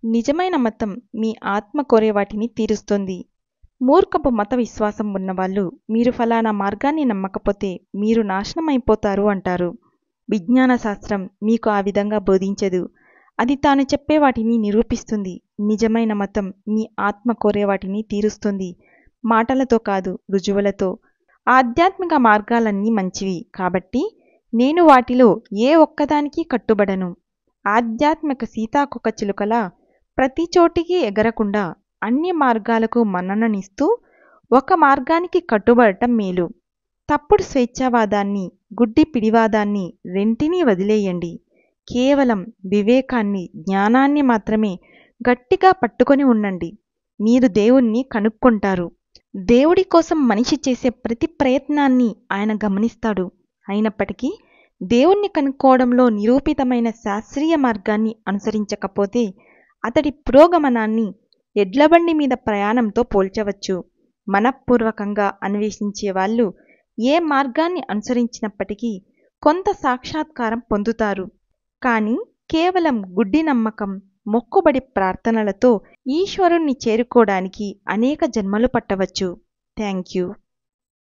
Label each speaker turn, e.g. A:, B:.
A: నిజమైన మతం మీ ఆత్మ కోరే వాటిని తీరుస్తుంది. మూర్ఖపు మత విశ్వాసం ఉన్నవాళ్ళు మీరు ఫలానా మార్గాన్ని నమ్మకపోతే మీరు నాశనమైపోతారు అంటారు. విజ్ఞాన శాస్త్రం మీకు ఆ విధంగా బోధించదు. అది తాను చెప్పే వాటిని నిరూపిస్తుంది. నిజమైన మతం మీ ఆత్మ కోరే వాటిని తీరుస్తుంది. మాటలతో కాదు, రుజువులతో. ఆధ్యాత్మిక మార్గాలన్నీ మంచివి కాబట్టి నేను వాటిలో ఏ ఒక్కదానికి కట్టుబడను. ఆధ్యాత్మిక సీతాకొకచిలుకలా ప్రతి చోటికి ఎగరకుండా అన్ని మార్గాలకు మన్నననిస్తూ ఒక మార్గానికి కట్టుబడటం మేలు. తప్పుడు స్వేచ్ఛావాదాన్ని, గుడ్డి పిడివాదాన్ని రెంటినీ వదిలేయండి. కేవలం వివేకాన్ని, జ్ఞానాన్ని మాత్రమే గట్టిగా పట్టుకొని ఉండండి. మీరు దేవుణ్ణి కనుక్కుంటారు. దేవుడి కోసం మనిషి చేసే ప్రతి ప్రయత్నాన్ని ఆయన గమనిస్తాడు. అయినప్పటికీ దేవుణ్ణి కనుక్కోవడంలో నిరూపితమైన శాస్త్రీయ మార్గాన్ని అనుసరించకపోతే అతడి పురోగమనాన్ని ఎడ్లబండి మీద ప్రయాణంతో పోల్చవచ్చు. మనఃపూర్వకంగా అన్వేషించే వాళ్ళు ఏ మార్గాన్ని అనుసరించినప్పటికీ కొంత సాక్షాత్కారం పొందుతారు. కానీ కేవలం గుడ్డి నమ్మకం, మొక్కుబడి ప్రార్థనలతో ఈశ్వరుణ్ణి చేరుకోవడానికి అనేక జన్మలు పట్టవచ్చు. Thank you.